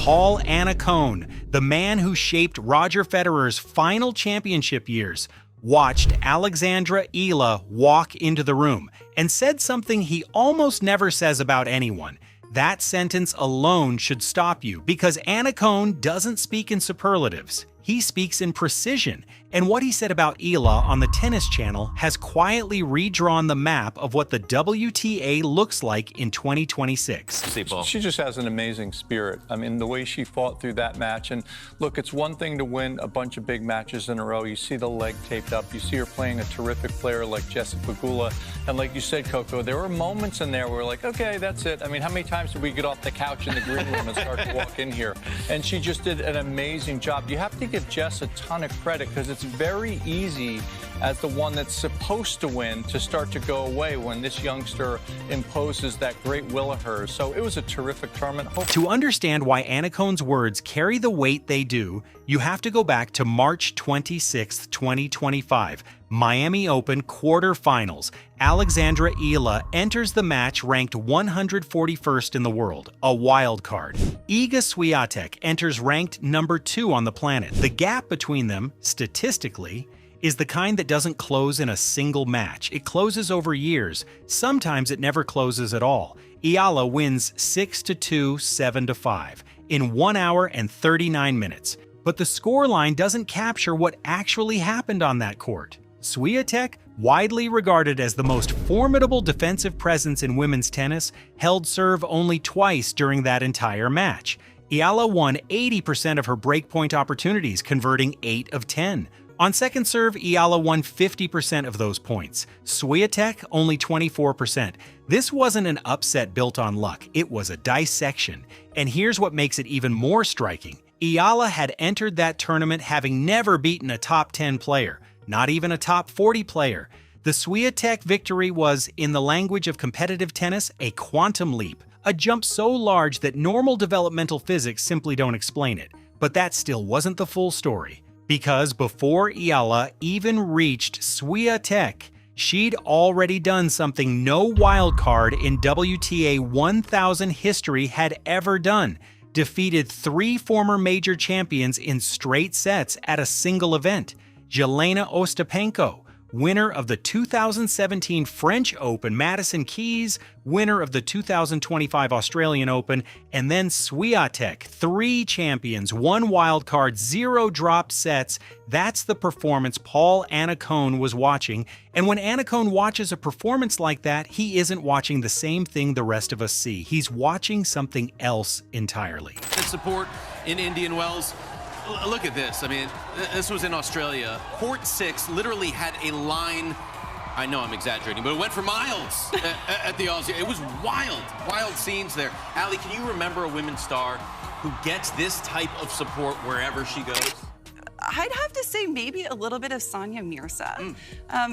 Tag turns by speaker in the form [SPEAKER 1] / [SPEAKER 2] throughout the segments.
[SPEAKER 1] Paul Annacone, the man who shaped Roger Federer's final championship years, watched Alexandra Eala walk into the room and said something he almost never says about anyone. That sentence alone should stop you, because Annacone doesn't speak in superlatives. He speaks in precision, and what he said about Eala on the Tennis Channel has quietly redrawn the map of what the WTA looks like in 2026.
[SPEAKER 2] She just has an amazing spirit. I mean, the way she fought through that match. And look, it's one thing to win a bunch of big matches in a row. You see the leg taped up. You see her playing a terrific player like Jessica Pegula. And like you said, Coco, there were moments in there where we're like, okay, that's it. I mean, how many times did we get off the couch in the green room and start to walk in here? And she just did an amazing job. You have to give Jess a ton of credit, because it's very easy as the one that's supposed to win to start to go away when this youngster imposes that great will of hers. So it was a terrific tournament.
[SPEAKER 1] To understand why Annacone's words carry the weight they do, you have to go back to March 26, 2025, Miami Open quarterfinals. Alexandra Eala enters the match ranked 141st in the world, a wild card. Iga Swiatek enters ranked number 2 on the planet. The gap between them, statistically, is the kind that doesn't close in a single match. It closes over years. Sometimes it never closes at all. Eala wins 6-2, 7-5 in 1 hour and 39 minutes. But the scoreline doesn't capture what actually happened on that court. Swiatek, widely regarded as the most formidable defensive presence in women's tennis, held serve only twice during that entire match. Eala won 80% of her breakpoint opportunities, converting 8 of 10. On second serve, Eala won 50% of those points. Swiatek only 24%. This wasn't an upset built on luck, it was a dissection. And here's what makes it even more striking. Eala had entered that tournament having never beaten a top 10 player, not even a top 40 player. The Swiatek victory was, in the language of competitive tennis, a quantum leap, a jump so large that normal developmental physics simply don't explain it. But that still wasn't the full story. Because before Eala even reached Swiatek, she'd already done something no wildcard in WTA 1000 history had ever done: defeated 3 former major champions in straight sets at a single event. Jelena Ostapenko, winner of the 2017 French Open, Madison Keys, winner of the 2025 Australian Open, and then Swiatek, 3 champions, 1 wildcard, 0 drop sets. That's the performance Paul Annacone was watching. And when Annacone watches a performance like that, he isn't watching the same thing the rest of us see. He's watching something else entirely.
[SPEAKER 3] Support in Indian Wells. Look at this. I mean, this was in Australia. Court 6 literally had a line. I know I'm exaggerating, but it went for miles at the Aussie. It was wild scenes there. Ali, can you remember a women's star who gets this type of support wherever she goes?
[SPEAKER 4] I'd have to say maybe a little bit of Sania Mirza.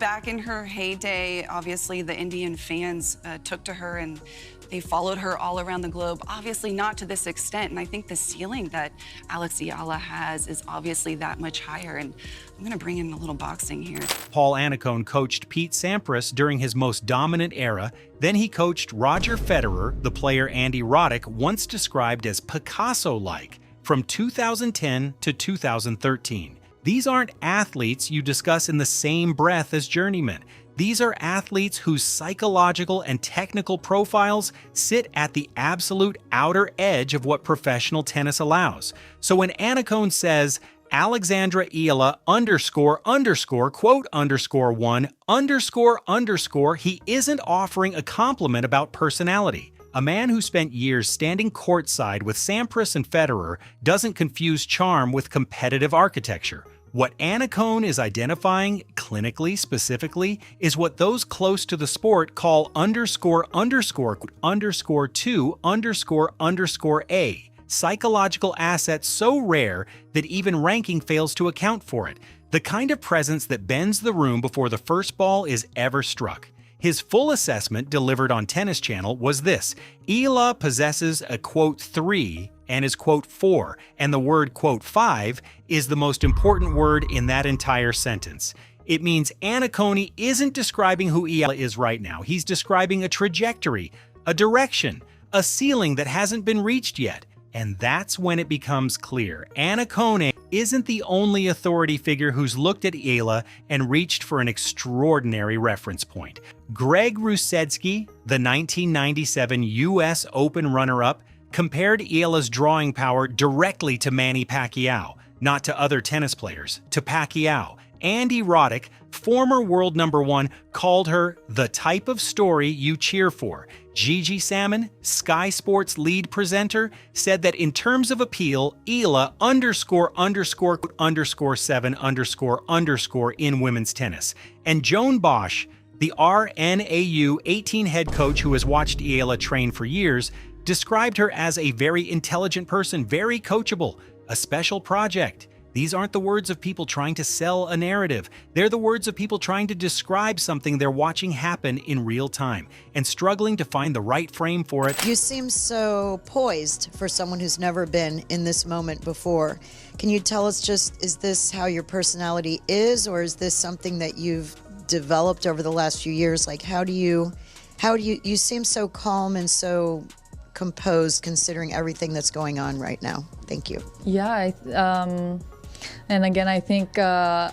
[SPEAKER 4] Back in her heyday, obviously the Indian fans took to her and they followed her all around the globe, obviously not to this extent. And I think the ceiling that Alex Eala has is obviously that much higher. And I'm gonna bring in a little boxing here.
[SPEAKER 1] Paul Annacone coached Pete Sampras during his most dominant era. Then he coached Roger Federer, the player Andy Roddick once described as Picasso-like, from 2010 to 2013. These aren't athletes you discuss in the same breath as journeymen. These are athletes whose psychological and technical profiles sit at the absolute outer edge of what professional tennis allows. So when Annacone says, Alexandra Eala __1_, he isn't offering a compliment about personality. A man who spent years standing courtside with Sampras and Federer doesn't confuse charm with competitive architecture. What Annacone is identifying, clinically specifically, is what those close to the sport call __2__A, psychological assets so rare that even ranking fails to account for it, the kind of presence that bends the room before the first ball is ever struck. His full assessment, delivered on Tennis Channel, was this: Eala possesses a quote 3 and is quote 4, and the word quote 5 is the most important word in that entire sentence. It means Annacone isn't describing who Eala is right now. He's describing a trajectory, a direction, a ceiling that hasn't been reached yet. And that's when it becomes clear Annacone isn't the only authority figure who's looked at Eala and reached for an extraordinary reference point. Greg Rusedski, the 1997 U.S. Open runner-up, compared Eala's drawing power directly to Manny Pacquiao, not to other tennis players, to Pacquiao. Andy Roddick, former world _1, called her the type of story you cheer for. Gigi Salmon, Sky Sports lead presenter, said that in terms of appeal, Eala ___7__ in women's tennis. And Joan Bosch, the RNAU 18 head coach who has watched Eala train for years, described her as a very intelligent person, very coachable, a special project. These aren't the words of people trying to sell a narrative. They're the words of people trying to describe something they're watching happen in real time and struggling to find the right frame for it.
[SPEAKER 5] You seem so poised for someone who's never been in this moment before. Can you tell us just, is this how your personality is, or is this something that you've developed over the last few years? Like, how do you seem so calm and so composed considering everything that's going on right now? Thank you.
[SPEAKER 6] Yeah, and again, I think I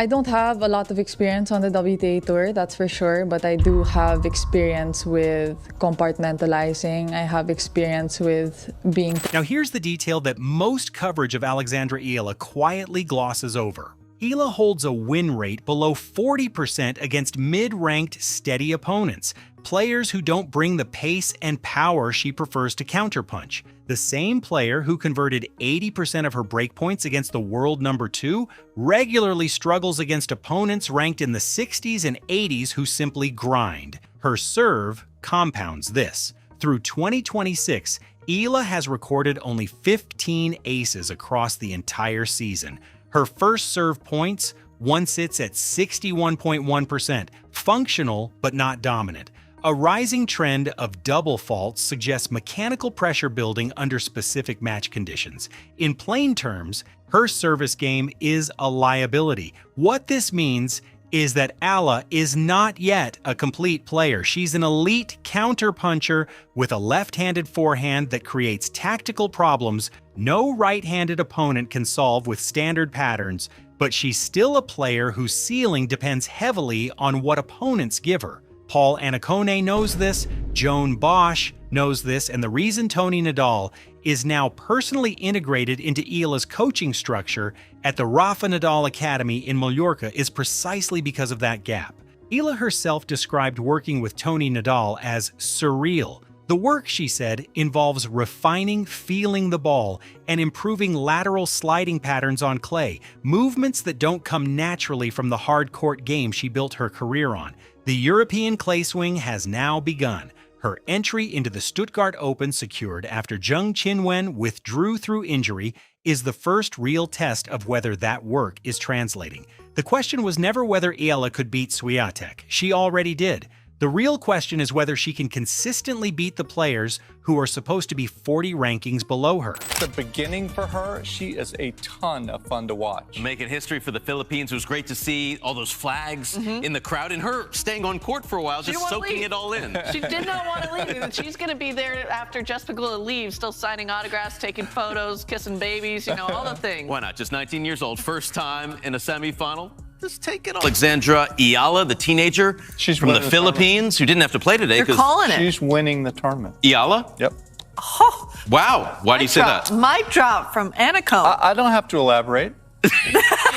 [SPEAKER 6] don't have a lot of experience on the WTA tour, that's for sure, but I do have experience with compartmentalizing. I have experience with being...
[SPEAKER 1] Now here's the detail that most coverage of Alexandra Eala quietly glosses over. Eala holds a win rate below 40% against mid-ranked steady opponents, players who don't bring the pace and power she prefers to counterpunch. The same player who converted 80% of her breakpoints against the world #2 regularly struggles against opponents ranked in the 60s and 80s who simply grind. Her serve compounds this. Through 2026, Eala has recorded only 15 aces across the entire season. Her first serve points, one sits at 61.1%, functional but not dominant. A rising trend of double faults suggests mechanical pressure building under specific match conditions. In plain terms, her service game is a liability. What this means is that Eala is not yet a complete player. She's an elite counterpuncher with a left-handed forehand that creates tactical problems no right-handed opponent can solve with standard patterns, but she's still a player whose ceiling depends heavily on what opponents give her. Paul Annacone knows this, Joan Bosch knows this, and the reason Tony Nadal is now personally integrated into Eala's coaching structure at the Rafa Nadal Academy in Mallorca is precisely because of that gap. Eala herself described working with Tony Nadal as surreal. The work, she said, involves refining, feeling the ball, and improving lateral sliding patterns on clay, movements that don't come naturally from the hard court game she built her career on. The European clay swing has now begun. Her entry into the Stuttgart Open, secured after Zheng Qinwen withdrew through injury, is the first real test of whether that work is translating. The question was never whether Eala could beat Swiatek. She already did. The real question is whether she can consistently beat the players who are supposed to be 40 rankings below her.
[SPEAKER 2] The beginning for her, she is a ton of fun to watch.
[SPEAKER 3] Making history for the Philippines. It was great to see all those flags in the crowd and her staying on court for a while, just soaking it all in.
[SPEAKER 7] She did not want to leave. And she's going to be there after Jessica Pegula leaves, still signing autographs, taking photos, kissing babies, you know, all the things.
[SPEAKER 3] Why not? Just 19 years old, first time in a semifinal. Just take it on. Alexandra Eala, the teenager from the Philippines, who didn't have to play today.
[SPEAKER 7] They're calling it.
[SPEAKER 2] She's winning the tournament.
[SPEAKER 3] Eala?
[SPEAKER 2] Yep.
[SPEAKER 7] Oh,
[SPEAKER 3] wow. Why do you say that?
[SPEAKER 7] Mic drop from Annacone.
[SPEAKER 2] I don't have to elaborate.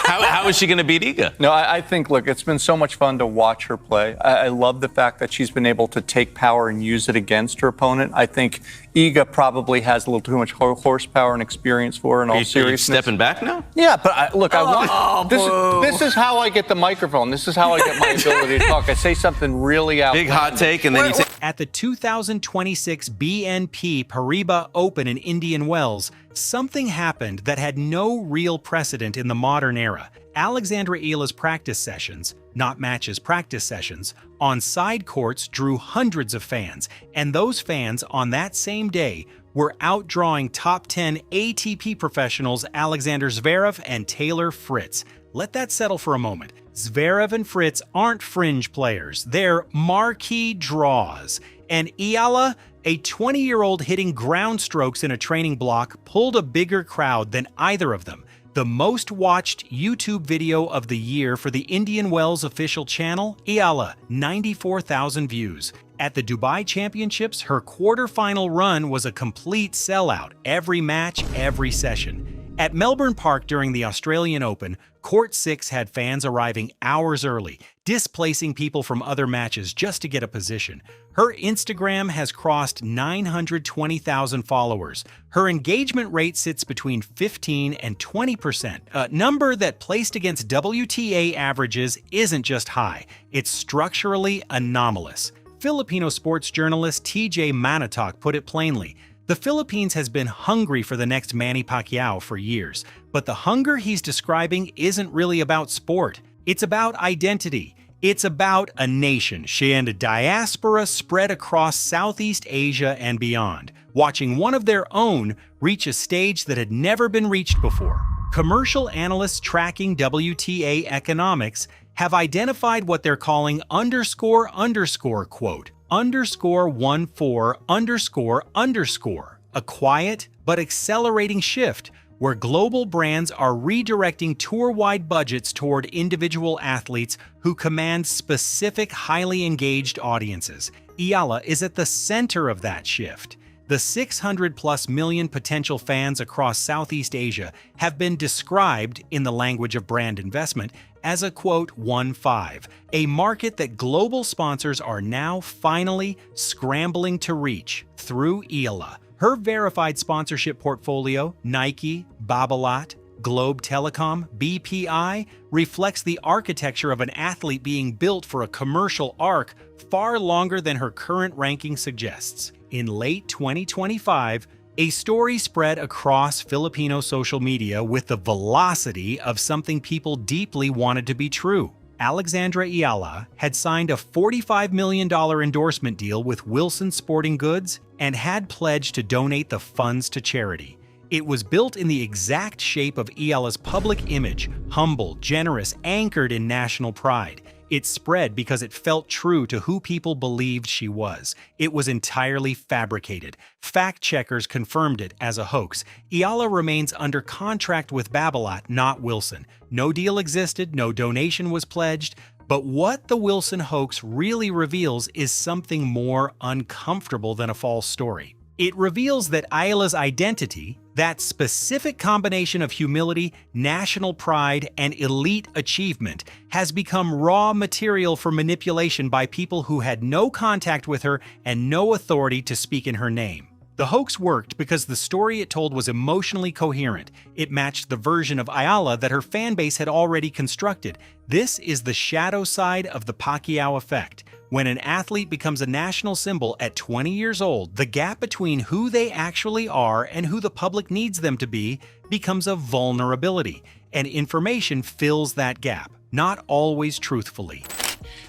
[SPEAKER 3] How is she going to beat Iga?
[SPEAKER 2] No, I think, look, it's been so much fun to watch her play. I love the fact that she's been able to take power and use it against her opponent. I think Iga probably has a little too much horsepower and experience for her in all seriousness.
[SPEAKER 3] Stepping back now?
[SPEAKER 2] Yeah, but I want this is how I get the microphone. This is how I get my ability to talk. I say something really out.
[SPEAKER 3] Big hot take, and then you say...
[SPEAKER 1] At the 2026 BNP Paribas Open in Indian Wells, something happened that had no real precedent in the modern era. Alexandra Eala's practice sessions, not matches, practice sessions, on side courts drew hundreds of fans, and those fans on that same day were outdrawing top 10 ATP professionals Alexander Zverev and Taylor Fritz. Let that settle for a moment. Zverev and Fritz aren't fringe players, they're marquee draws. And Eala, A 20-year-old hitting ground strokes in a training block pulled a bigger crowd than either of them. The most watched YouTube video of the year for the Indian Wells official channel, Eala, 94,000 views. At the Dubai Championships, her quarterfinal run was a complete sellout, every match, every session. At Melbourne Park during the Australian Open, Court 6 had fans arriving hours early, displacing people from other matches just to get a position. Her Instagram has crossed 920,000 followers. Her engagement rate sits between 15 and 20%, a number that placed against WTA averages isn't just high, it's structurally anomalous. Filipino sports journalist TJ Manatok put it plainly. The Philippines has been hungry for the next Manny Pacquiao for years, but the hunger he's describing isn't really about sport. It's about identity. It's about a nation and a diaspora spread across Southeast Asia and beyond, watching one of their own reach a stage that had never been reached before. Commercial analysts tracking WTA economics have identified what they're calling quote, _14___, a quiet but accelerating shift where global brands are redirecting tour-wide budgets toward individual athletes who command specific, highly engaged audiences. Eala is at the center of that shift. The 600+ million potential fans across Southeast Asia have been described, in the language of brand investment, as a quote 1.5, a market that global sponsors are now finally scrambling to reach through Eala. Her verified sponsorship portfolio, Nike, Babolat, Globe Telecom, BPI, reflects the architecture of an athlete being built for a commercial arc far longer than her current ranking suggests. In late 2025, a story spread across Filipino social media with the velocity of something people deeply wanted to be true. Alexandra Eala had signed a $45 million endorsement deal with Wilson Sporting Goods and had pledged to donate the funds to charity. It was built in the exact shape of Eala's public image, humble, generous, anchored in national pride. It spread because it felt true to who people believed she was. It was entirely fabricated. Fact checkers confirmed it as a hoax. Eala remains under contract with Babolat, not Wilson. No deal existed, no donation was pledged. But what the Wilson hoax really reveals is something more uncomfortable than a false story. It reveals that Eala's identity, that specific combination of humility, national pride, and elite achievement, has become raw material for manipulation by people who had no contact with her and no authority to speak in her name. The hoax worked because the story it told was emotionally coherent. It matched the version of Eala that her fanbase had already constructed. This is the shadow side of the Pacquiao effect. When an athlete becomes a national symbol at 20 years old, the gap between who they actually are and who the public needs them to be becomes a vulnerability, and information fills that gap, not always truthfully.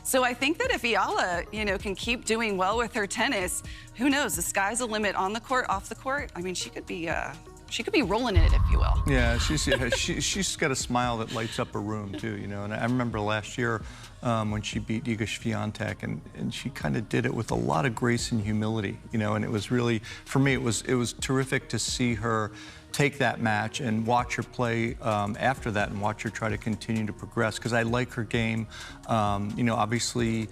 [SPEAKER 4] So I think that if Eala, can keep doing well with her tennis, who knows? The sky's the limit on the court, off the court. I mean, she could be rolling in it, if you will.
[SPEAKER 2] Yeah, she's got a smile that lights up a room too, And I remember last year when she beat Iga Swiatek, and she kind of did it with a lot of grace and humility, And it was really, for me, it was terrific to see her take that match and watch her play after that, and watch her try to continue to progress, because I like her game. Obviously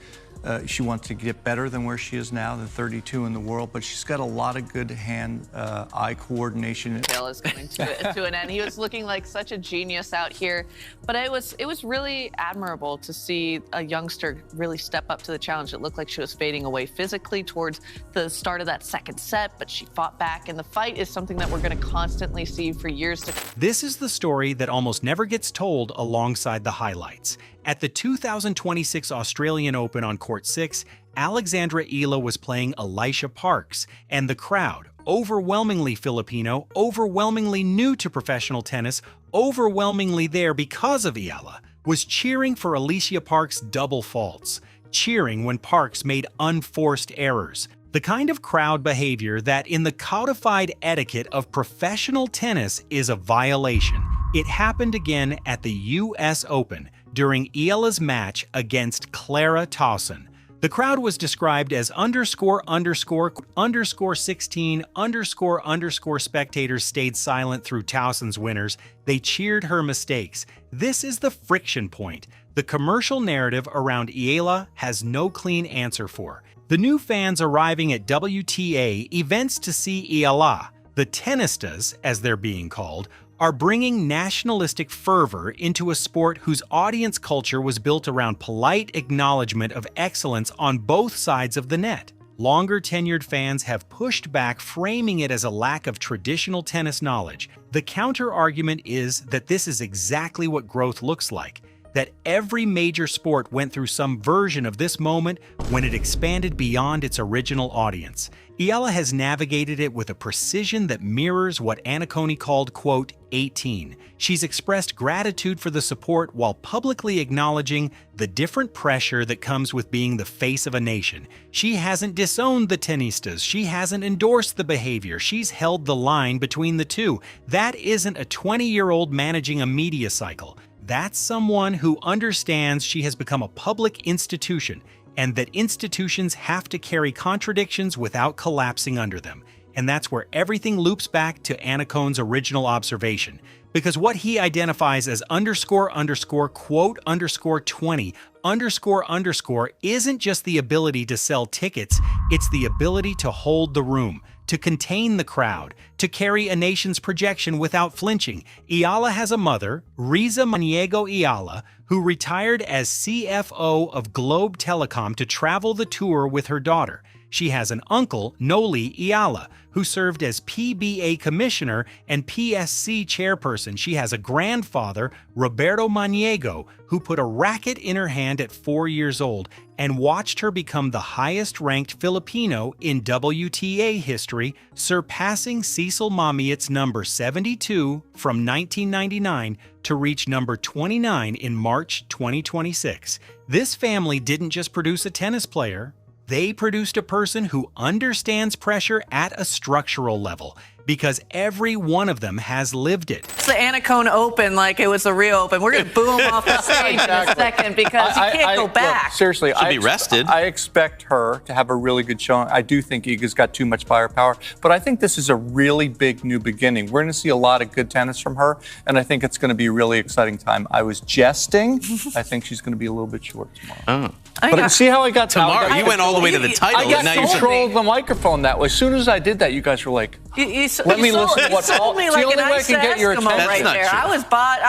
[SPEAKER 2] she wants to get better than where she is now, the 32 in the world, but she's got a lot of good hand-eye coordination.
[SPEAKER 7] Bill is coming to an end. He was looking like such a genius out here, but it was really admirable to see a youngster really step up to the challenge. It looked like she was fading away physically towards the start of that second set, but she fought back, and the fight is something that we're going to constantly see for years to come.
[SPEAKER 1] This is the story that almost never gets told alongside the highlights. At the 2026 Australian Open on Court 6, Alexandra Eala was playing Alicia Parks, and the crowd, overwhelmingly Filipino, overwhelmingly new to professional tennis, overwhelmingly there because of Eala, was cheering for Alicia Parks' double faults, cheering when Parks made unforced errors. The kind of crowd behavior that in the codified etiquette of professional tennis is a violation. It happened again at the US Open during Eala's match against Clara Towson. The crowd was described as ____16___ spectators stayed silent through Towson's winners. They cheered her mistakes. This is the friction point. The commercial narrative around Eala has no clean answer for. The new fans arriving at WTA events to see Eala, the tennistas, as they're being called, are bringing nationalistic fervor into a sport whose audience culture was built around polite acknowledgement of excellence on both sides of the net. Longer-tenured fans have pushed back, framing it as a lack of traditional tennis knowledge. The counter-argument is that this is exactly what growth looks like, that every major sport went through some version of this moment when it expanded beyond its original audience. Eala has navigated it with a precision that mirrors what Annacone called, quote, 18. She's expressed gratitude for the support while publicly acknowledging the different pressure that comes with being the face of a nation. She hasn't disowned the tennistas. She hasn't endorsed the behavior. She's held the line between the two. That isn't a 20-year-old managing a media cycle. That's someone who understands she has become a public institution and that institutions have to carry contradictions without collapsing under them. And that's where everything loops back to Annacone's original observation. Because what he identifies as ___quote_20___ isn't just the ability to sell tickets, it's the ability to hold the room, to contain the crowd, to carry a nation's projection without flinching. Eala has a mother, Riza Maniego Eala, who retired as CFO of Globe Telecom to travel the tour with her daughter. She has an uncle, Noli Eala, who served as PBA commissioner and PSC chairperson. She has a grandfather, Roberto Maniego, who put a racket in her hand at 4 years old and watched her become the highest-ranked Filipino in WTA history, surpassing Cecil Mamiet's number 72 from 1999 to reach number 29 in March 2026. This family didn't just produce a tennis player. They produced a person who understands pressure at a structural level, because every one of them has lived it.
[SPEAKER 7] It's the Annacone Open like it was the Rio Open. We're going to boom off the stage in a second because you can't go back.
[SPEAKER 2] Look, seriously,
[SPEAKER 3] She'll be rested.
[SPEAKER 2] I expect her to have a really good showing. I do think Iga's got too much firepower, but I think this is a really big new beginning. We're going to see a lot of good tennis from her, and I think it's going to be a really exciting time. I was jesting. I think she's going to be a little bit short tomorrow.
[SPEAKER 3] Oh.
[SPEAKER 2] But see how I got
[SPEAKER 3] Tomorrow, you went all the way to the title.
[SPEAKER 2] I got
[SPEAKER 3] and now you're
[SPEAKER 2] control of the microphone that way. As soon as I did that, you guys were like, let me listen to what's all.
[SPEAKER 7] Me
[SPEAKER 2] It's
[SPEAKER 7] like
[SPEAKER 2] the only
[SPEAKER 7] an
[SPEAKER 2] way I
[SPEAKER 7] ice
[SPEAKER 2] can get your
[SPEAKER 7] Eskimo
[SPEAKER 2] attention.
[SPEAKER 7] right
[SPEAKER 3] That's not
[SPEAKER 7] there.
[SPEAKER 3] true.
[SPEAKER 7] I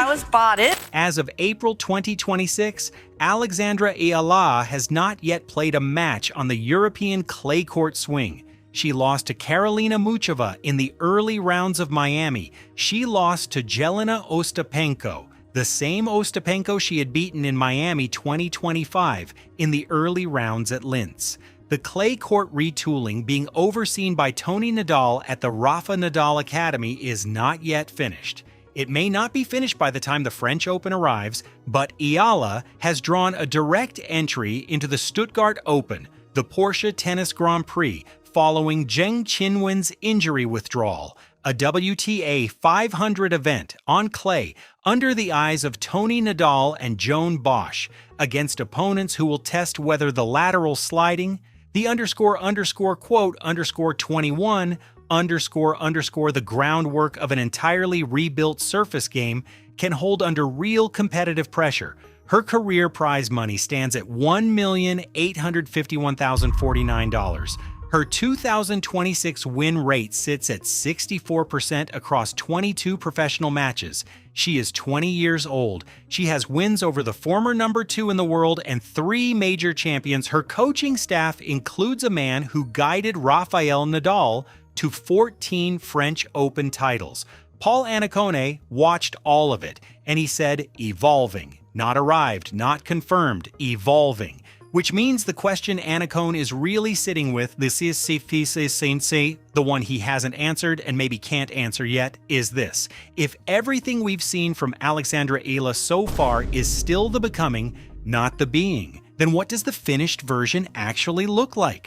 [SPEAKER 7] was bought it.
[SPEAKER 1] As of April 2026, Alexandra Eala has not yet played a match on the European clay court swing. She lost to Karolina Muchova in the early rounds of Miami. She lost to Jelena Ostapenko, the same Ostapenko she had beaten in Miami 2025 in the early rounds at Linz. The clay court retooling being overseen by Tony Nadal at the Rafa Nadal Academy is not yet finished. It may not be finished by the time the French Open arrives, but Eala has drawn a direct entry into the Stuttgart Open, the Porsche Tennis Grand Prix, following Zheng Qinwen's injury withdrawal, a WTA 500 event on clay under the eyes of Tony Nadal and Joan Bosch, against opponents who will test whether the lateral sliding, the ___quote_21___ the groundwork of an entirely rebuilt surface game can hold under real competitive pressure. Her career prize money stands at $1,851,049. Her 2026 win rate sits at 64% across 22 professional matches. She is 20 years old. She has wins over the former number 2 in the world and 3 major champions. Her coaching staff includes a man who guided Rafael Nadal to 14 French Open titles. Paul Annacone watched all of it, and he said, evolving, not arrived, not confirmed, evolving. Which means the question Annacone is really sitting with, the one he hasn't answered and maybe can't answer yet, is this. If everything we've seen from Alexandra Eala so far is still the becoming, not the being, then what does the finished version actually look like?